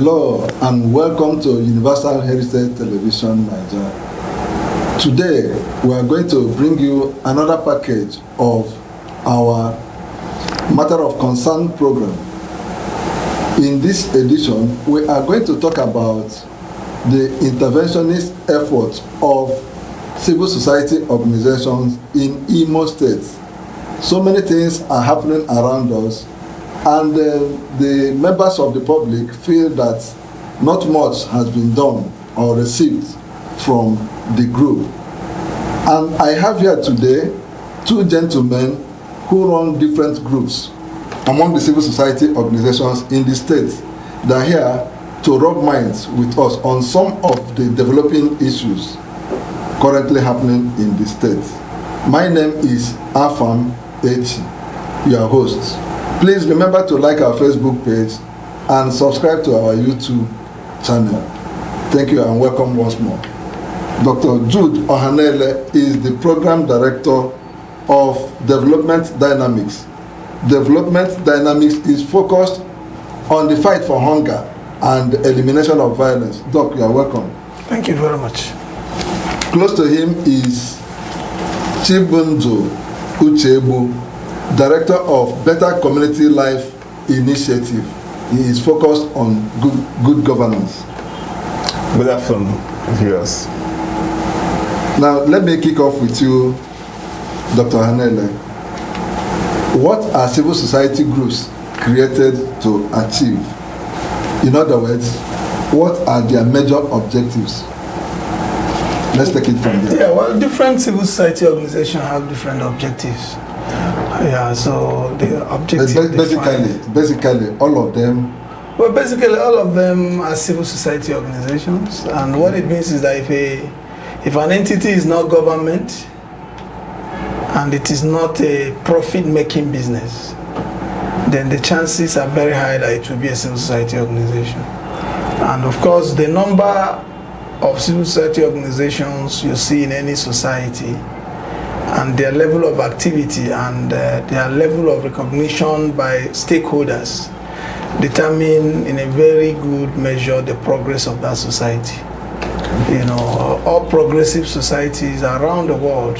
Hello and welcome to Universal Heritage Television Nigeria. Today we are going to bring you another package of our Matter of Concern program. In this edition, we are going to talk about the interventionist efforts of civil society organizations in Imo State. So many things are happening around us, and the members of the public feel that not much has been done or received from the group. And I have here today two gentlemen who run different groups among the civil society organizations in the state. They are here to rub minds with us on some of the developing issues currently happening in the state. My name is Afam Echi, your host. Please remember to like our Facebook page and subscribe to our YouTube channel. Thank you and welcome once more. Dr. Jude Ohanele is the Program Director of Development Dynamics. Development Dynamics is focused on the fight for hunger and elimination of violence. Doc, you are welcome. Thank you very much. Close to him is Civilsociety Uchebu, Director of Better Community Life Initiative. He is focused on good governance. Good afternoon, viewers. Now, let me kick off with you, Dr. Hanele. What are civil society groups created to achieve? In other words, what are their major objectives? Let's take it from there. Yeah, well, different civil society organizations have different objectives. Yeah, so the objectives basically all of them. Well, basically all of them are civil society organizations, and what it means is that if an entity is not government and it is not a profit-making business, then the chances are very high that it will be a civil society organization. And of course, the number of civil society organizations you see in any society and their level of activity and their level of recognition by stakeholders determine in a very good measure the progress of that society. You know, all progressive societies around the world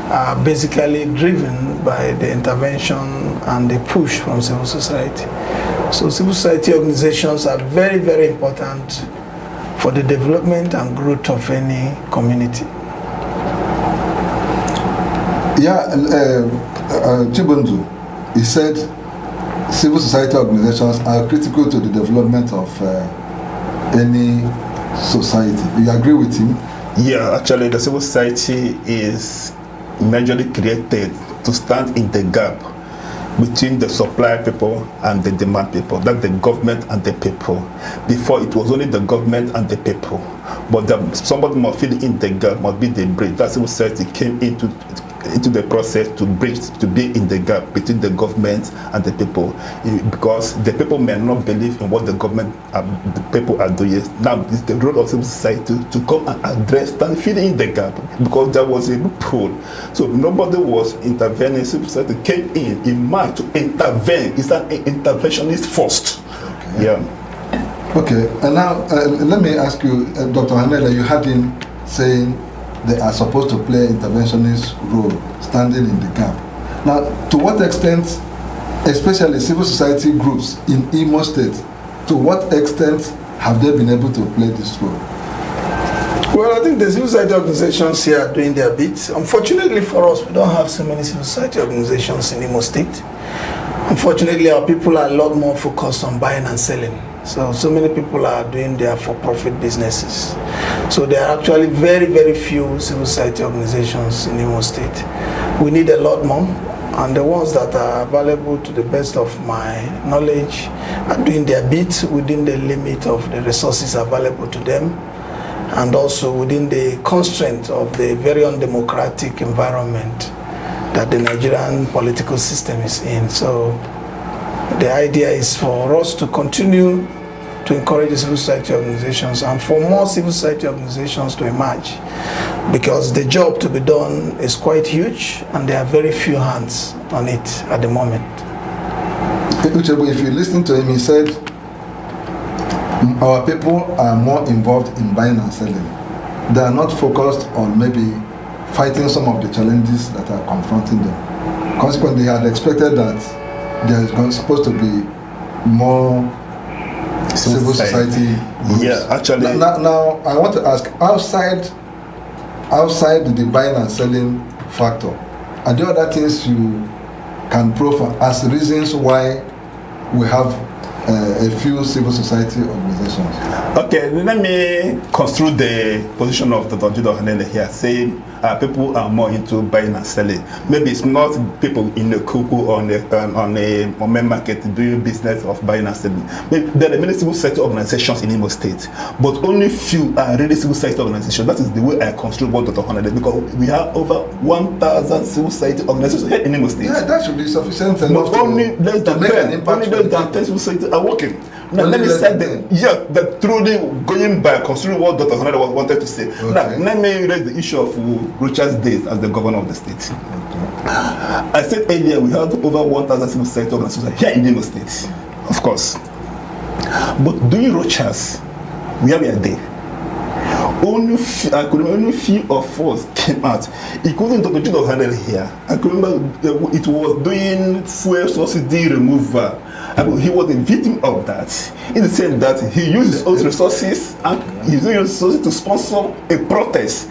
are basically driven by the intervention and the push from civil society. So civil society organizations are very, very important for the development and growth of any community. Yeah, Chibundu, he said civil society organizations are critical to the development of any society. Do you agree with him? Yeah, actually the civil society is majorly created to stand in the gap between the supply people and the demand people. That's the government and the people. Before it was only the government and the people, but somebody must fill in the gap, must be the bridge. That civil society came into the process to bridge, to be in the gap between the government and the people, because the people may not believe in what the government the people are doing. Now it's the role of civil society to come and address and fill in the gap, because there was a loophole. So nobody was intervening. Civil society came in mind to intervene. It's an interventionist first. Okay. Yeah. Okay, and now let me ask you, Dr. Hanele, you had him saying they are supposed to play interventionist role, standing in the gap. Now, to what extent, especially civil society groups in Imo State, to what extent have they been able to play this role? Well, I think the civil society organizations here are doing their bit. Unfortunately for us, we don't have so many civil society organizations in Imo State. Unfortunately, our people are a lot more focused on buying and selling. So many people are doing their for-profit businesses. So there are actually very, very few civil society organizations in Imo State. We need a lot more, and the ones that are available, to the best of my knowledge, are doing their bit within the limit of the resources available to them, and also within the constraint of the very undemocratic environment that the Nigerian political system is in. So the idea is for us to continue to encourage the civil society organizations and for more civil society organizations to emerge, because the job to be done is quite huge and there are very few hands on it at the moment. If you listen to him, he said our people are more involved in buying and selling. They are not focused on maybe fighting some of the challenges that are confronting them. Consequently, they had expected that there is supposed to be more civil society groups. Yeah, actually. Now, I want to ask, outside the buying and selling factor, are there other things you can profile as reasons why we have a few civil society organizations? Okay, let me construe the position of Dr. Judo Hanele here, saying people are more into buying and selling. Maybe it's not people in the cuckoo or on a main market doing business of buying and selling. Maybe there are many civil society organizations in Imo State, but only few are really civil society organizations. That is the way I construe what Dr. Hanele, because we have over 1,000 civil society organizations here in Imo State. Yeah, that should be sufficient But enough only less than make 10, an impact. only less than 10 civil society are working. Now Only let me less say than that, yeah, that truly going by considering what Dr. Hanele wanted to say. Okay. Now let me raise the issue of Rocha's days as the governor of the state. Okay. I said earlier we have over 1,000 civil society organizations here in Imo State, of course. But during Rocha's, where we are there, only few of us came out, including Dr. Judo Hanele here. I could remember it was doing fuel subsidy removal. He was a victim of that, in the sense that he used his own resources and he used his resources to sponsor a protest.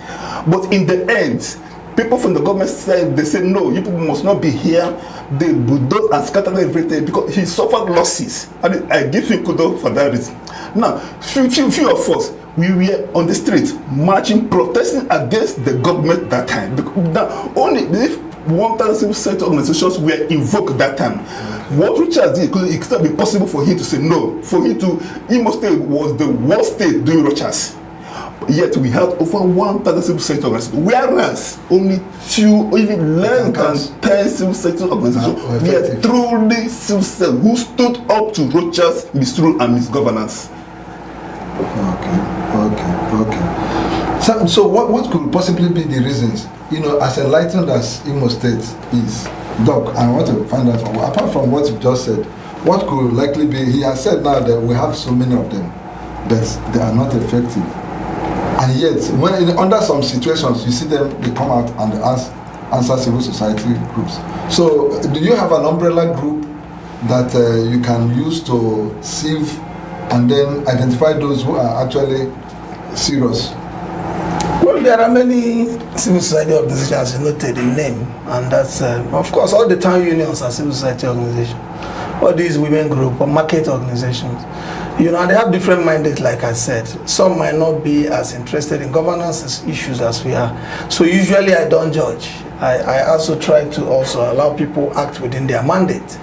But in the end, people from the government said, they said, no, you people must not be here. They bulldozed and scattered everything because he suffered losses. And I give him kudos for that reason. Now, few of us, we were on the street marching, protesting against the government that time. Now, only if 1,000 civil society organizations were invoked that time. What Richard did, it could not be possible for him to say no. For him to, Imo State was the worst state doing Rochas. Yet we had over 1,000 civil society organizations, whereas only few, even less than 10 civil society organizations were truly civil society who stood up to Rochas misrule and misgovernance. Okay. So what could possibly be the reasons? You know, as enlightened as Imo State is, Doc, I want to find out, apart from what you just said, what could likely be, he has said now that we have so many of them, but they are not effective. And yet, under some situations, you see them, they come out and they answer civil society groups. So, do you have an umbrella group that you can use to sieve and then identify those who are actually serious? Well, there are many civil society organizations noted in name, and that's, of course, all the town unions are civil society organizations. All these women group or market organizations, you know, they have different mandates, like I said. Some might not be as interested in governance issues as we are. So usually I don't judge. I also try to also allow people act within their mandate.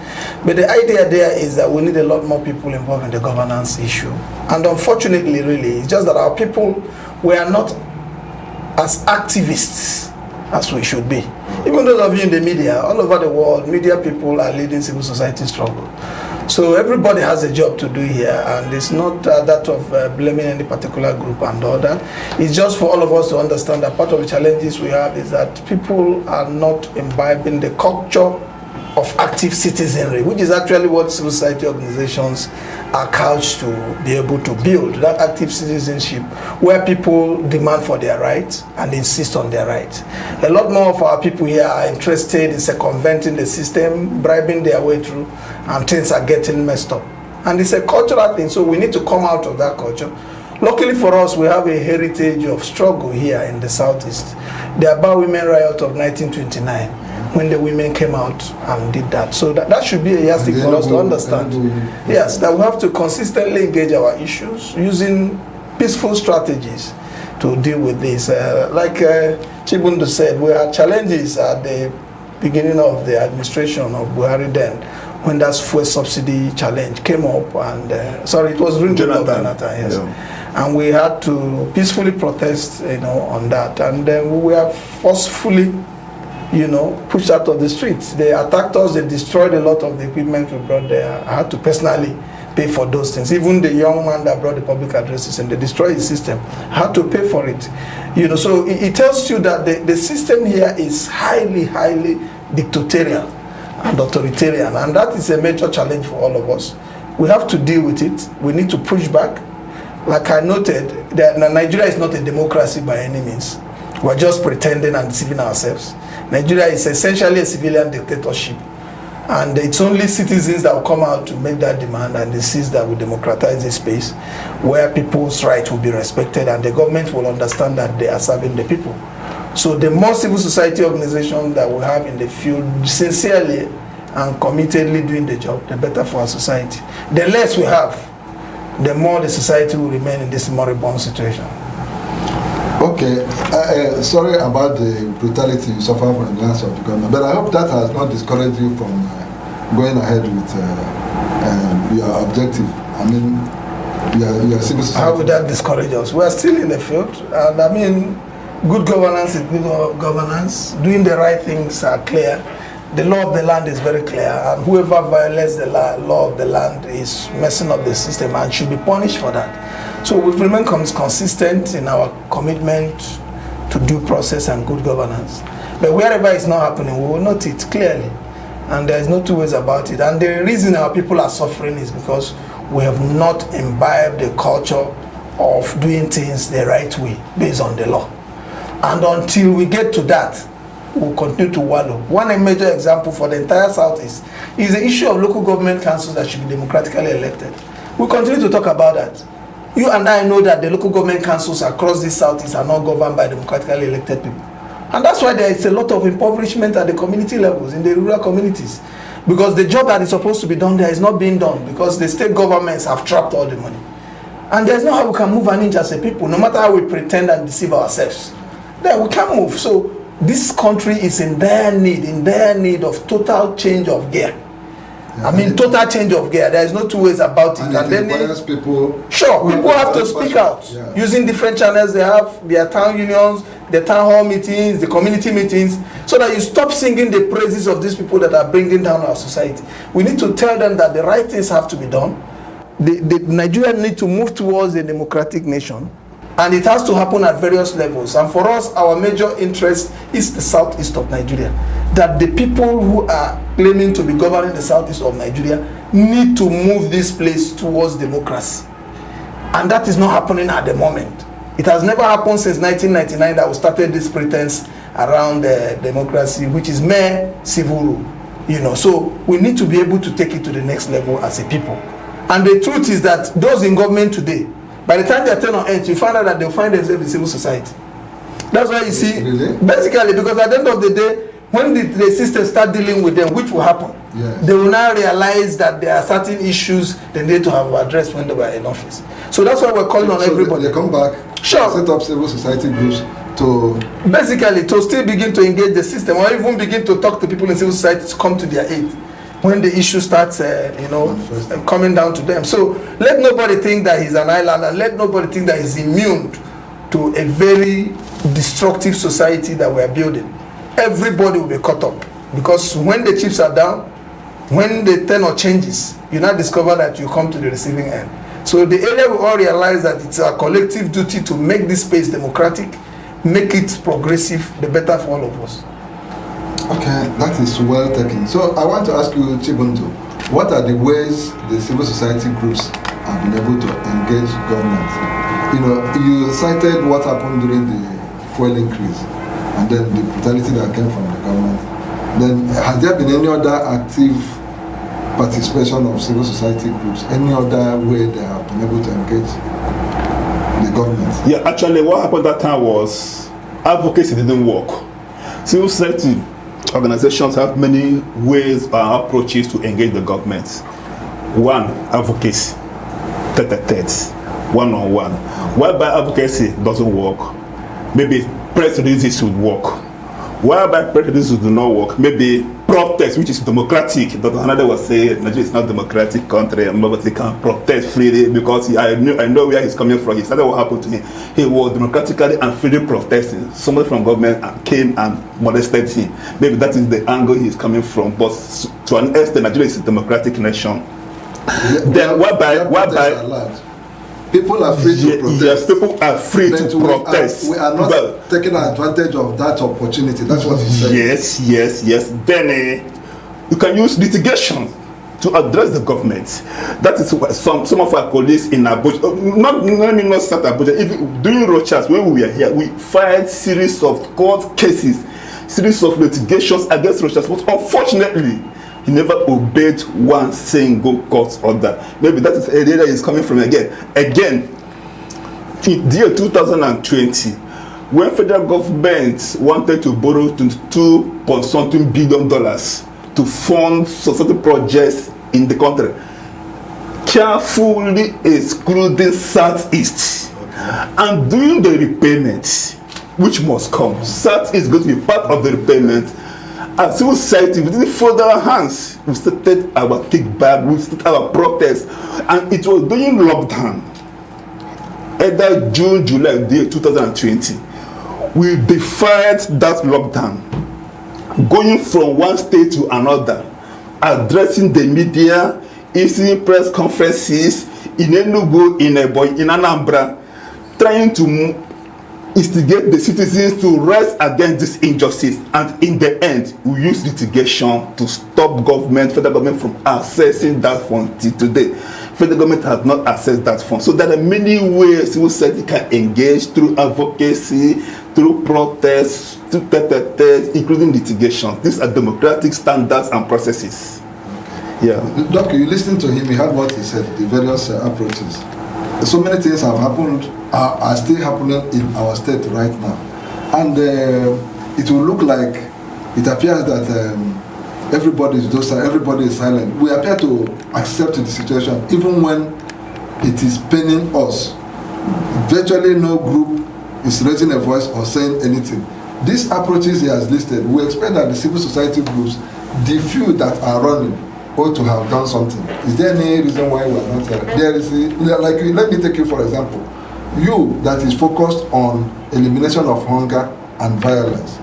But the idea there is that we need a lot more people involved in the governance issue. And unfortunately, really, it's just that our people, we are not as activists as we should be. Even those of you in the media, all over the world, media people are leading civil society struggle. So everybody has a job to do here, and it's not that of blaming any particular group and all that. It's just for all of us to understand that part of the challenges we have is that people are not imbibing the culture of active citizenry, which is actually what civil society organizations are couched to be able to build, that active citizenship where people demand for their rights and insist on their rights. A lot more of our people here are interested in circumventing the system, bribing their way through, and things are getting messed up. And it's a cultural thing, so we need to come out of that culture. Luckily for us, we have a heritage of struggle here in the Southeast. The Aba Women Riot of 1929. When the women came out and did that. So that should be a yardstick for us to understand. Yes, that we have to consistently engage our issues using peaceful strategies to deal with this. Like Chibundu said, we had challenges at the beginning of the administration of Buhari then, when that fuel subsidy challenge came up, and sorry, it was Jonathan, yes. Yeah. And we had to peacefully protest, you know, on that. And then we were forcefully, you know, pushed out of the streets. They attacked us, they destroyed a lot of the equipment we brought there. I had to personally pay for those things. Even the young man that brought the public address system, they destroyed the system. I had to pay for it. You know, so it tells you that the system here is highly dictatorial and authoritarian, and that is a major challenge for all of us. We have to deal with it. We need to push back. like I noted, that Nigeria is not a democracy by any means. We're just pretending and deceiving ourselves. Nigeria is essentially a civilian dictatorship. And it's only citizens that will come out to make that demand and insist that we democratize this space where people's rights will be respected and the government will understand that they are serving the people. So the more civil society organizations that we have in the field sincerely and committedly doing the job, the better for our society. The less we have, the more the society will remain in this moribund situation. Okay, sorry about the brutality you suffer from the hands of the government, but I hope that has not discouraged you from going ahead with your objective. I mean, your civil society. How would that discourage us? We are still in the field, and I mean, good governance is good governance. Doing the right things are clear. The law of the land is very clear, and whoever violates the law of the land is messing up the system and should be punished for that. So we remain consistent in our commitment to due process and good governance. But wherever it's not happening, we will note it clearly. And there's no two ways about it. And the reason our people are suffering is because we have not imbibed the culture of doing things the right way based on the law. And until we get to that, we'll continue to wallow. One major example for the entire Southeast is the issue of local government councils that should be democratically elected. We'll continue to talk about that. You and I know that the local government councils across this Southeast are not governed by democratically elected people. And that's why there is a lot of impoverishment at the community levels, in the rural communities. Because the job that is supposed to be done there is not being done because the state governments have trapped all the money. And there's no how we can move an inch as a people, no matter how we pretend and deceive ourselves. Then we can't move. So this country is in dire need of total change of gear. I mean, total change of gear. There is no two ways about it. And it requires people. Sure, people have to speak out using different channels. They have their town unions, the town hall meetings, the community meetings, so that you stop singing the praises of these people that are bringing down our society. We need to tell them that the right things have to be done. The Nigeria need to move towards a democratic nation, and it has to happen at various levels. And for us, our major interest is the southeast of Nigeria. That the people who are claiming to be governing the southeast of Nigeria need to move this place towards democracy. And that is not happening at the moment. It has never happened since 1999 that we started this pretense around democracy, which is mere civil rule. You know, so we need to be able to take it to the next level as a people. And the truth is that those in government today, by the time they turn on edge, you find out that they'll find themselves in civil society. That's why you see, basically, because at the end of the day, when the system start dealing with them, which will happen, they will now realize that there are certain issues they need to have addressed when they were in office. So that's why we're calling on everybody. They come back, set up civil society groups to... Basically, to still begin to engage the system, or even begin to talk to people in civil society to come to their aid when the issue starts, coming down to them. So let nobody think that he's an island, and let nobody think that he's immune to a very destructive society that we're building. Everybody will be caught up, because when the chips are down, when the tenor changes, you now discover that you come to the receiving end. So the area we all realize that it's our collective duty to make this space democratic, make it progressive, the better for all of us. Okay, that is well taken. So I want to ask you, Chibundu, what are the ways the civil society groups have been able to engage government? You know, you cited what happened during the fuel increase, and then the brutality that came from the government. Then has there been any other active participation of civil society groups? Any other way they have been able to engage the government? Yeah, actually what happened that time was advocacy didn't work. Civil society organizations have many ways and approaches to engage the government. One, advocacy, tete-a-tete, one-on-one. Whereby advocacy doesn't work, maybe press releases would work. Whereby press releases do not work, maybe protest, which is democratic. Dr. Hanade was saying Nigeria is not a democratic country, and nobody can protest freely, because I know where he's coming from. He started what happened to him. He was democratically and freely protesting. Somebody from government came and molested him. Maybe that is the angle he's coming from. But to an extent, Nigeria is a democratic nation. Then whereby people are free to protest. Yes, people are free to protest. We are not taking advantage of that opportunity. That's what he said. Yes. Then you can use litigation to address the government. That is why some of our colleagues in Abuja, let me not start Abuja, even during Rochas, when we were here, we filed series of court cases, series of litigations against Rochas, but unfortunately, he never obeyed one single court order. Maybe that is area he's coming from again. Again, in the year 2020, when federal government wanted to borrow $22.something billion to fund certain projects in the country, carefully excluding Southeast, and doing the repayment, which must come. Southeast is going to be part of the repayment. As civil society, we didn't fold our hands. We started our kickback, we started our protest, and it was during lockdown, either June, July, the year 2020. We defied that lockdown, going from one state to another, addressing the media, issuing press conferences in Enugu, in Ebonyi, in Anambra, trying to instigate the citizens to rise against this injustice. And in the end, we use litigation to stop federal government from accessing that fund till today. Federal government has not accessed that fund. So there are many ways civil society can engage through advocacy, through protests, through including litigation. These are democratic standards and processes. Yeah. Doc, you listened to him, you heard what he said, the various approaches. So many things have happened, are still happening in our state right now. And it will look like, it appears that everybody is docile, everybody is silent. We appear to accept the situation, even when it is paining us. Virtually no group is raising a voice or saying anything. These approaches he has listed, we expect that the civil society groups, the few that are running, ought to have done something. Is there any reason why we are not there? There is, let me take you for example. You that is focused on elimination of hunger and violence.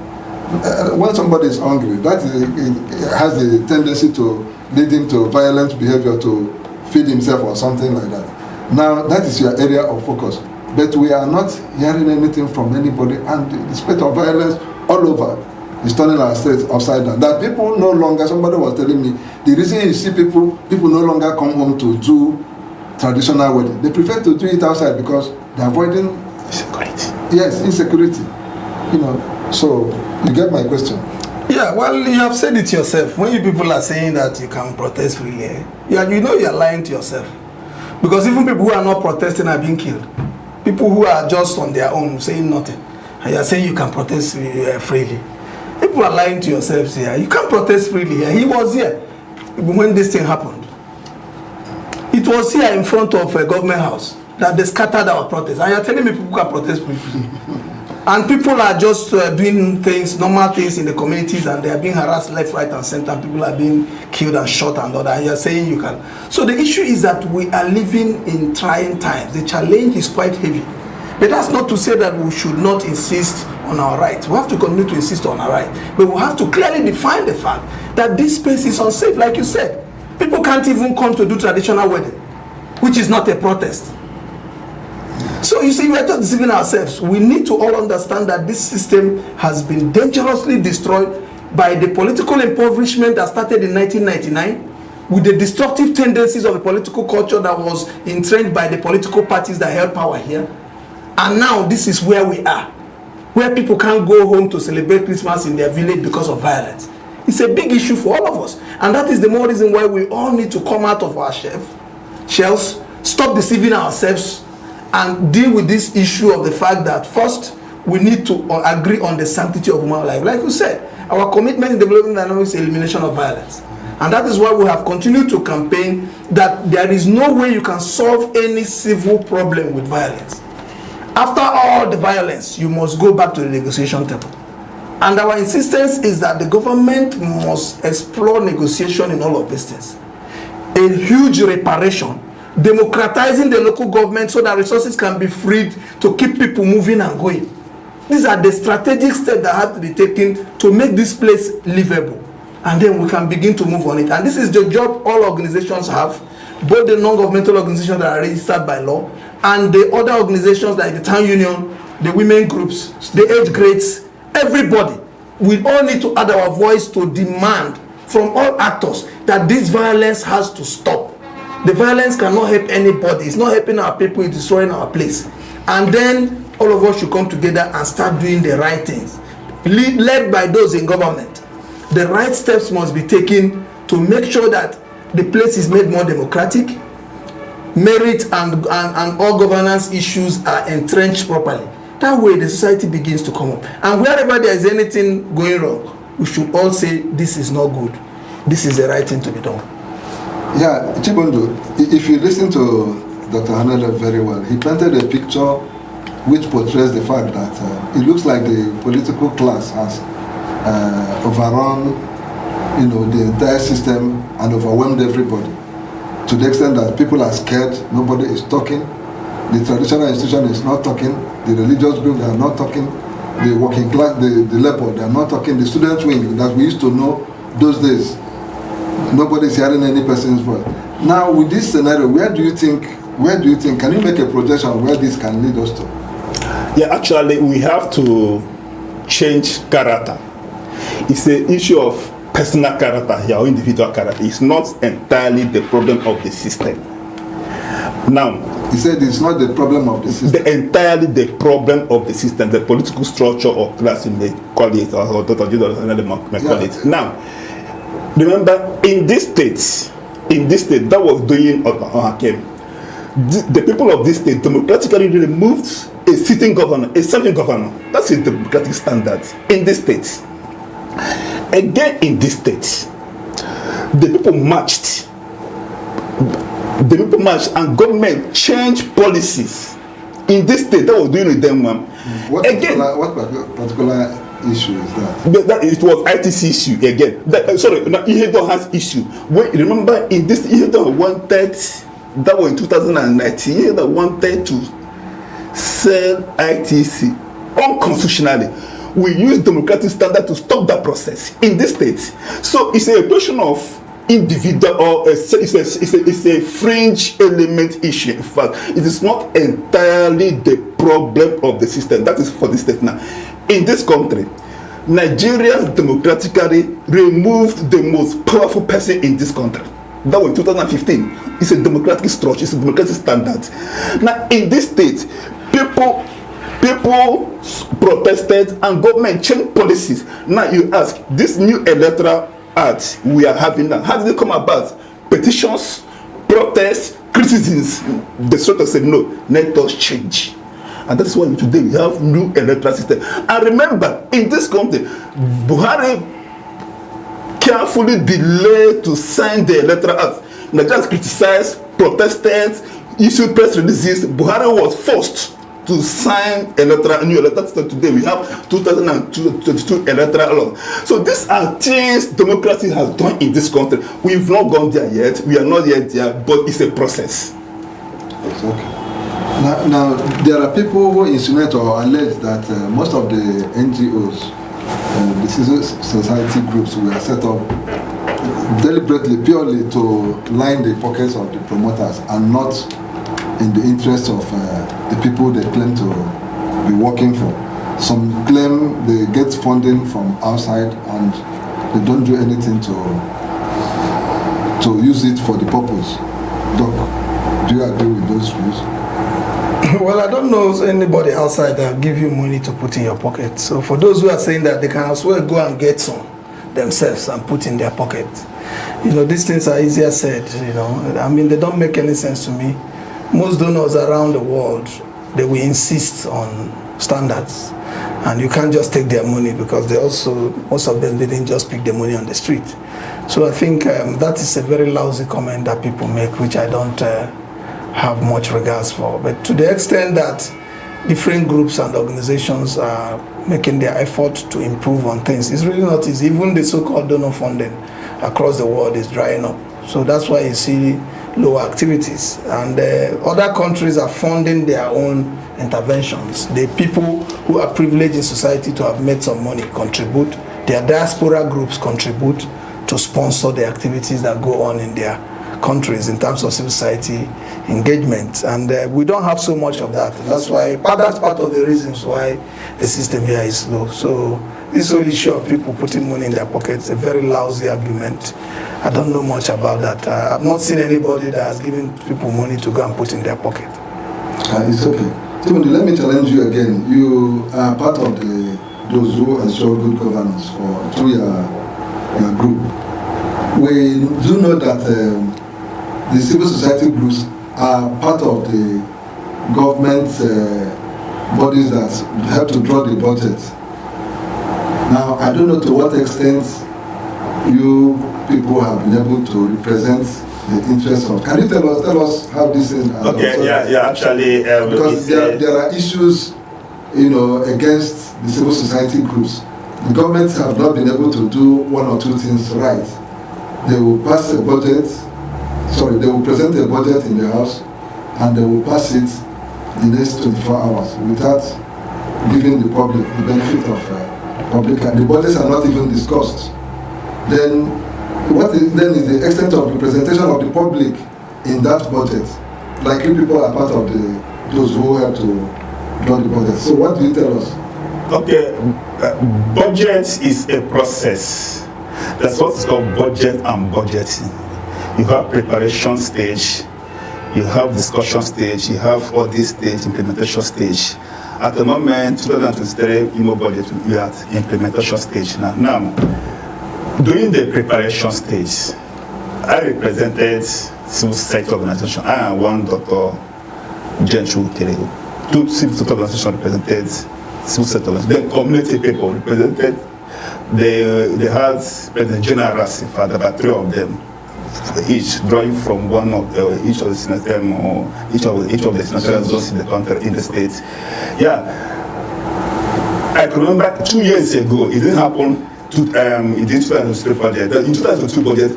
When somebody is hungry, that is, it has a tendency to lead him to violent behavior, to feed himself or something like that. Now, that is your area of focus. But we are not hearing anything from anybody, and the spate of violence all over is turning our states upside down. That people no longer, somebody was telling me, the reason you see people no longer come home to do traditional wedding. They prefer to do it outside because they're avoiding insecurity. Yes, insecurity. You know, so you get my question. Yeah, well, you have said it yourself. When you people are saying that you can protest freely, you know you're lying to yourself. Because even people who are not protesting are being killed. People who are just on their own saying nothing. And you're saying you can protest freely. People are lying to yourselves here. You can't protest freely here. He was here when this thing happened. It was here in front of a government house that they scattered our protest. And you're telling me people can protest freely. And people are just doing things, normal things in the communities, and they are being harassed left, right, and center. People are being killed and shot and all that. And you're saying you can. So the issue is that we are living in trying times. The challenge is quite heavy. But that's not to say that we should not insist on our rights. We have to continue to insist on our rights. But we have to clearly define the fact that this space is unsafe, like you said. People can't even come to do traditional wedding, which is not a protest. So you see, we are just deceiving ourselves. We need to all understand that this system has been dangerously destroyed by the political impoverishment that started in 1999, with the destructive tendencies of a political culture that was entrenched by the political parties that held power here. And now this is where we are, where people can't go home to celebrate Christmas in their village because of violence. It's a big issue for all of us. And that is the more reason why we all need to come out of our shells, stop deceiving ourselves, and deal with this issue of the fact that first, we need to agree on the sanctity of human life. Like you said, our commitment in developing dynamics is elimination of violence. And that is why we have continued to campaign that there is no way you can solve any civil problem with violence. After all the violence, you must go back to the negotiation table. And our insistence is that the government must explore negotiation in all of these things. A huge reparation, democratizing the local government so that resources can be freed to keep people moving and going. These are the strategic steps that have to be taken to make this place livable. And then we can begin to move on it. And this is the job all organizations have, both the non-governmental organizations that are registered by law and the other organizations like the town union, the women groups, the age grades, everybody. We all need to add our voice to demand from all actors that this violence has to stop. The violence cannot help anybody. It's not helping our people, it's destroying our place. And then all of us should come together and start doing the right things, led by those in government. The right steps must be taken to make sure that the place is made more democratic, merit and all governance issues are entrenched properly. That way the society begins to come up. And wherever there is anything going wrong, we should all say this is not good. This is the right thing to be done. Yeah, Chibondo, if you listen to Dr. Hanele very well, he painted a picture which portrays the fact that it looks like the political class has overrun, the entire system and overwhelmed everybody, to the extent that people are scared, nobody is talking, the traditional institution is not talking, the religious group, they are not talking, the working class, the labor, they are not talking, the student wing that we used to know those days, nobody is hearing any person's voice. Now with this scenario, where do you think, can you make a projection where this can lead us to? Yeah, actually we have to change character. It's an issue of personal character here, or individual character. It's not entirely the problem of the system. Now, he said it's not the problem of the system. Entirely the problem of the system, the political structure or class, you may call it, or Dr. Judas may call it. Now, remember, in this state that was doing Hakem, the people of this state democratically removed a sitting governor, a serving governor. That's a democratic standard in this state. Again, in this state, the people marched. And government changed policies in this state that was doing with them. What particular issue is that? It was ITC issue again. Ihedon has issue. Remember, in this Ihedon wanted, that was in 2019, Ihedon wanted to sell ITC unconstitutionally. We use democratic standard to stop that process in this state. So it's a question of individual, or it's a fringe element issue. In fact, it is not entirely the problem of the system. That is for the state. Now, in this country, Nigeria democratically removed the most powerful person in this country. That was in 2015. It's a democratic structure, it's a democratic standard. Now, in this state, people protested and government changed policies. Now you ask, this new electoral act we are having now, how did it come about? Petitions, protests, criticisms. The sort of said, no, let us change. And that's why today we have new electoral system. And remember, in this country, Buhari carefully delayed to sign the electoral act. Nigerians criticized, protested, issued press releases. Buhari was forced to sign new electoral system. Today we have 2022 electoral law. So these are things democracy has done in this country. We've not gone there yet. We are not yet there, but it's a process. It's okay. Now there are people who insinuate or allege that most of the NGOs, the Civilsociety groups, were set up deliberately, purely to line the pockets of the promoters and not in the interest of the people they claim to be working for. Some claim they get funding from outside and they don't do anything to use it for the purpose. Doc, do you agree with those views? Well, I don't know anybody outside that give you money to put in your pocket. So for those who are saying that, they can as well go and get some themselves and put in their pocket. These things are easier said, I mean, they don't make any sense to me. Most donors around the world, they will insist on standards, and you can't just take their money, because most of them didn't just pick the money on the street. So I think that is a very lousy comment that people make, which I don't have much regards for. But to the extent that different groups and organizations are making their effort to improve on things, it's really not easy. Even the so-called donor funding across the world is drying up. So that's why you see lower activities, and other countries are funding their own interventions. The people who are privileged in society to have made some money contribute. Their diaspora groups contribute to sponsor the activities that go on in their countries in terms of civil society engagement, and we don't have so much of that. That's why, but that's part of the reasons why the system here is slow. So this whole issue of people putting money in their pockets, a very lousy argument. I don't know much about that. I've not seen anybody that has given people money to go and put in their pocket. It's okay. Timothy, let me challenge you again. You are part of those who ensure good governance through your group. We do know that the civil society groups are part of the government bodies that help to draw the budget. Now, I don't know to what extent you people have been able to represent the interests of. Can you tell us how this is? Okay, actually, because there are issues, against the civil society groups. The governments have not been able to do one or two things right. They will pass a budget. They will present a budget in the House, and they will pass it the next 24 hours without giving the public the benefit of public. And the budgets are not even discussed. Then, what is the extent of representation of the public in that budget? Like you people are part of those who help to draw the budget. So, what do you tell us? Okay, budget is a process. That's what's called budget and budgeting. You have preparation stage, you have discussion stage, you have audit stage, implementation stage. At the moment, 2023 IMO budget, we are at implementation stage now. During the preparation stage, I represented civil society organization. I am one Dr. Gentry Kerego. Two civil society organizations represented civil society organizations. The community people represented. They had President General Rasif, about three of them, each drawing from one of each of the senatorial zones in the country, in the states. Yeah, I can remember 2 years ago. It didn't happen. In this 2023 budget. In 2022 budget,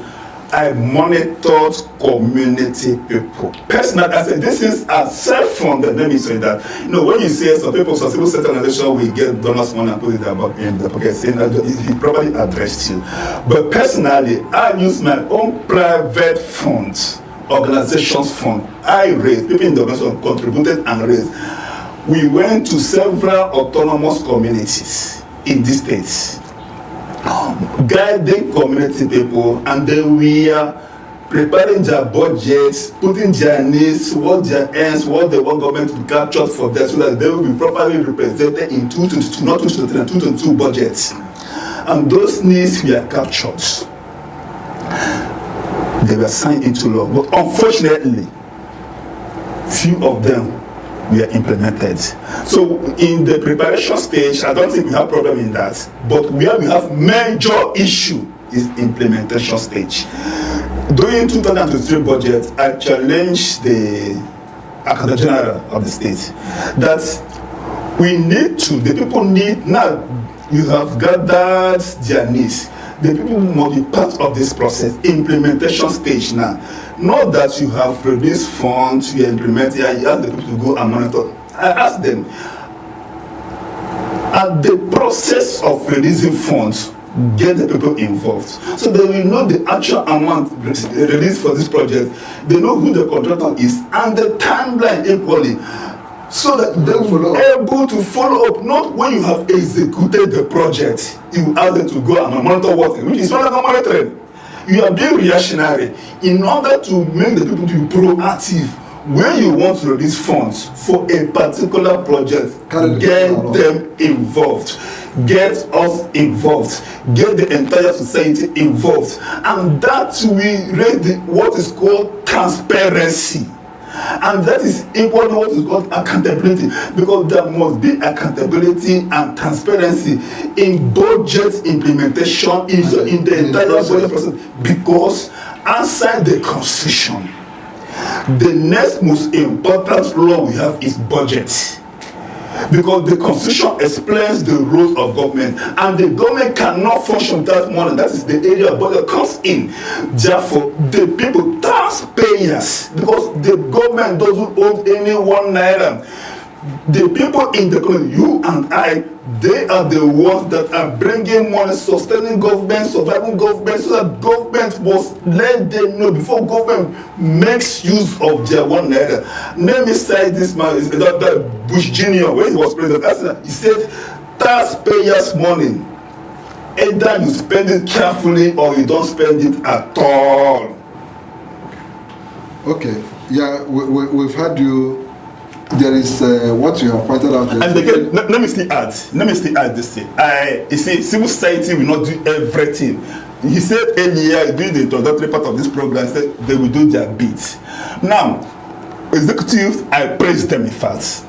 I monitored community people. Personally, I said this is a self-funded. Let me say that. When you say some people, some civil sector organization will get donors money and put it in the pocket, saying that he probably addressed you. But personally, I use my own private funds, organizations fund. I raised, people in the organization contributed and raised. We went to several autonomous communities in these states, guiding community people, and then we are preparing their budgets, putting their needs, what their ends, what they want government to capture for them, so that they will be properly represented in 2022, not 2023, 2022 budgets. And those needs were captured. They were signed into law, but unfortunately, few of them were implemented. So in the preparation stage, I don't think we have problem in that. But where we have major issue is implementation stage. During 2023 budget, I challenged the Accountant General of the state that the people need, now you have gathered their needs. The people must be part of this process, implementation stage now. Not that you have released funds, you implement it, and you ask the people to go and monitor. I ask them, at the process of releasing funds, get the people involved. So they will know the actual amount released for this project. They know who the contractor is and the timeline equally. So that they will be able to follow up, not when you have executed the project, you ask them to go and monitor what, which is not like monitoring. You are being reactionary in order to make the people to be proactive. When you want to release funds for a particular project, get them involved. Get us involved. Get the entire society involved. And that will raise what is called transparency. And that is equally what is called accountability, because there must be accountability and transparency in budget implementation in the entire budget process. Because outside the constitution, the next most important law we have is budget. Because the constitution explains the roles of government, and the government cannot function without money. That is the area budget comes in. Therefore, the people, taxpayers, because the government doesn't own any one naira, The people in the community, you and I, they are the ones that are bringing money, sustaining government, surviving government, so that government must let them know before government makes use of their one naira. Let me cite this man, that Bush Jr., when he was president, he said, taxpayers' money, either you spend it carefully or you don't spend it at all. Okay, yeah, we've had you. There is what you have pointed out. And again, let me still add this thing. You see, civil society will not do everything. He said earlier, during the introductory part of this program, said they will do their bit. Now, executives, I praise them in fact.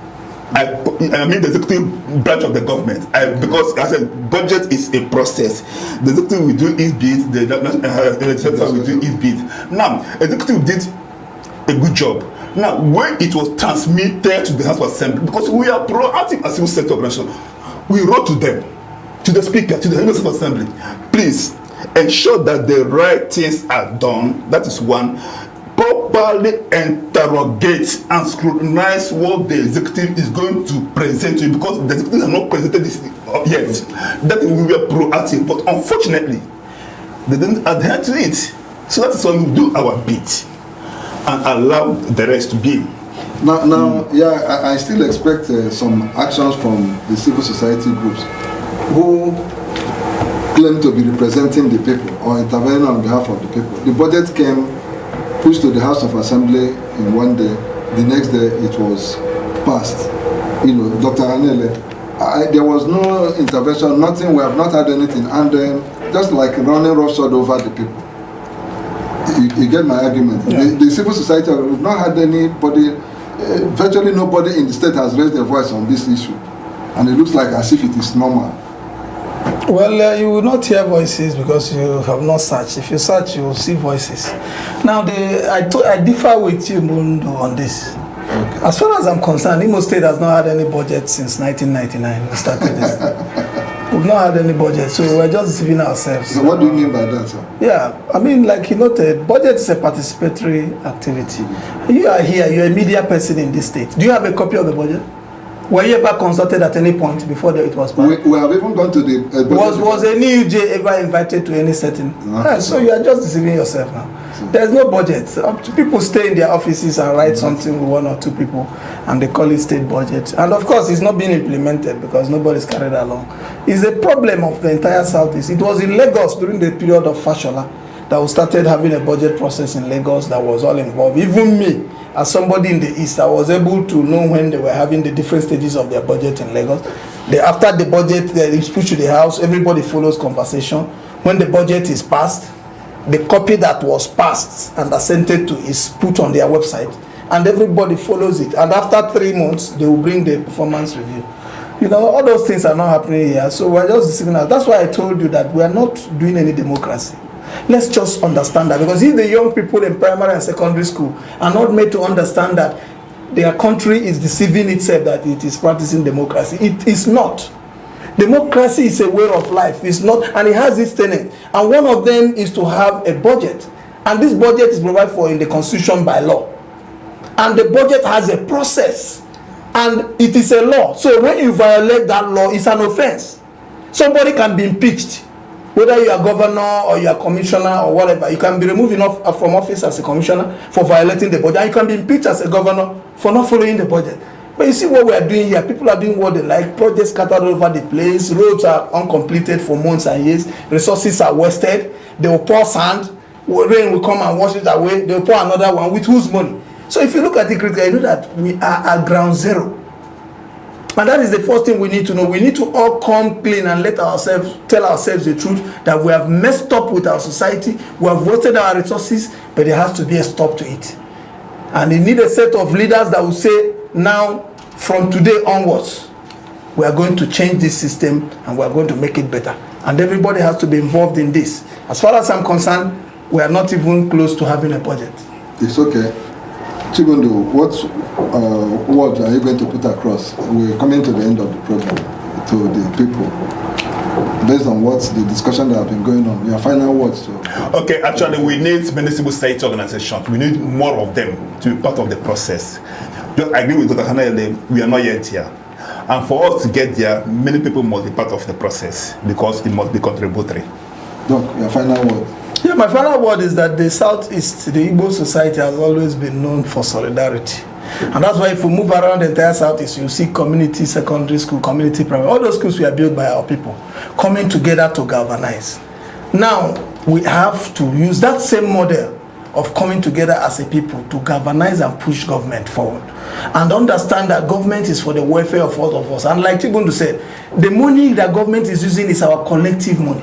I mean the executive branch of the government. Because I said budget is a process. The executive will do its bit, the legislature will do its bit. Now, executive did a good job. Now, when it was transmitted to the House of Assembly, because we are proactive as civil sector organization, we wrote to them, to the Speaker, to the House of Assembly, please ensure that the right things are done. That is one. Properly interrogate and scrutinize what the executive is going to present to you, because the executive has not presented this yet. That we were proactive, but unfortunately, they didn't adhere to it. So that is why we do our bit and allow the rest to be. Now, yeah, I still expect some actions from the civil society groups who claim to be representing the people or intervening on behalf of the people. The budget came, pushed to the House of Assembly in one day. The next day, it was passed. You know, Dr. Anele, there was no intervention, nothing. We have not had anything, and just like running roughshod over the people. You get my argument. Yeah. The civil society, we've not had anybody, virtually nobody in the state has raised their voice on this issue, and it looks like as if it is normal. Well, you will not hear voices because you have not searched. If you search, you will see voices. Now, I differ with you, Mundo, on this. Okay. As far as I'm concerned, Imo State has not had any budget since 1999. We started this. We've not had any budget, so we're just deceiving ourselves. So what do you mean by that, sir? Yeah, I mean, like you noted, budget is a participatory activity. You are here, you're a media person in this state. Do you have a copy of the budget? Were you ever consulted at any point before it was passed? We have even gone to the... Was any UJ ever invited to any setting? So you are just deceiving yourself now. There's no budget. People stay in their offices and write something with one or two people, and they call it state budget. And of course, it's not being implemented because nobody's carried along. It's a problem of the entire Southeast. It was in Lagos during the period of Fashola that we started having a budget process in Lagos that was all involved. Even me, as somebody in the East, I was able to know when they were having the different stages of their budget in Lagos. After the budget is pushed to the House, everybody follows conversation. When the budget is passed, the copy that was passed and assented to is put on their website, and everybody follows it. And after 3 months, they will bring the performance review. You know, all those things are not happening here. So we're just deceiving us. That's why I told you that we are not doing any democracy. Let's just understand that, because if the young people in primary and secondary school are not made to understand that their country is deceiving itself that it is practicing democracy, it is not. Democracy is a way of life. It's not, and it has its tenets. And one of them is to have a budget. And this budget is provided for in the Constitution by law. And the budget has a process. And it is a law. So when you violate that law, it's an offense. Somebody can be impeached. Whether you are governor or you are commissioner or whatever, you can be removed from office as a commissioner for violating the budget. And you can be impeached as a governor for not following the budget. But you see what we are doing here. People are doing what they like. Projects scattered over the place. Roads are uncompleted for months and years. Resources are wasted. They will pour sand. Rain will come and wash it away. They will pour another one. With whose money? So if you look at it critically, you know that we are at ground zero. And that is the first thing we need to know. We need to all come clean and tell ourselves the truth that we have messed up with our society. We have wasted our resources, but there has to be a stop to it. And they need a set of leaders that will say, now, from today onwards, we are going to change this system and we are going to make it better. And everybody has to be involved in this. As far as I'm concerned, we are not even close to having a budget. It's okay. Chibundo, what word are you going to put across? We're coming to the end of the program to the people. Based on what the discussion that have been going on, your final words. So. Okay, actually, we need many civil society organizations. We need more of them to be part of the process. just agree with Dr. Hanele, we are not yet here. And for us to get there, many people must be part of the process because it must be contributory. Doc, your final word. Yeah, my final word is that the Southeast, the Igbo society has always been known for solidarity. And that's why if we move around the entire Southeast, you see community secondary school, community primary, all those schools were built by our people, coming together to galvanize. Now, we have to use that same model of coming together as a people to galvanize and push government forward. And understand that government is for the welfare of all of us. And like Chibundu said, the money that government is using is our collective money.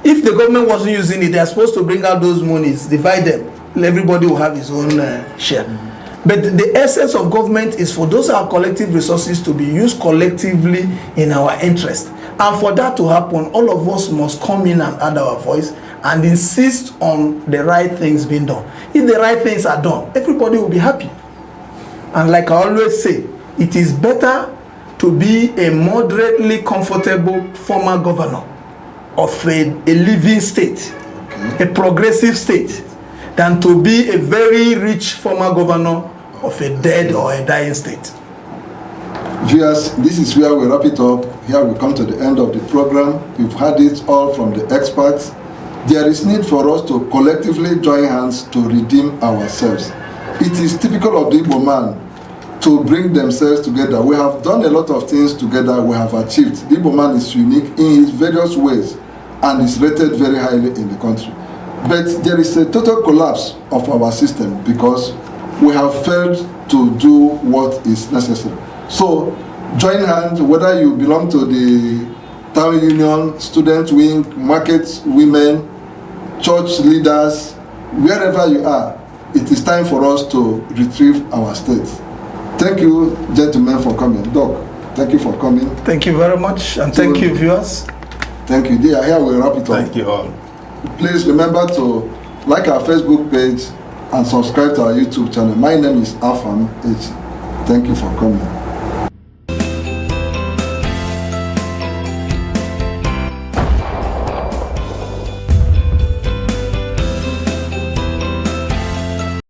If the government wasn't using it, they are supposed to bring out those monies, divide them. Everybody will have his own share. But the essence of government is for those our collective resources to be used collectively in our interest. And for that to happen, all of us must come in and add our voice and insist on the right things being done. If the right things are done, everybody will be happy. And like I always say, it is better to be a moderately comfortable former governor of a living state, a progressive state, than to be a very rich former governor of a dead or a dying state. Viewers, this is where we wrap it up. Here we come to the end of the program. We've had it all from the experts. There is need for us to collectively join hands to redeem ourselves. It is typical of the Igbo man to bring themselves together. We have done a lot of things together, we have achieved. The Igbo man is unique in his various ways and is rated very highly in the country. But there is a total collapse of our system because we have failed to do what is necessary. So join hands, whether you belong to the town union, student wing, market women, church leaders, wherever you are, it is time for us to retrieve our state. Thank you, gentlemen, for coming. Doc, thank you for coming. Thank you very much, and thank you, viewers. Thank you. Dear, here we wrap it up. Thank you all. Please remember to like our Facebook page and subscribe to our YouTube channel. My name is Afam H. Thank you for coming.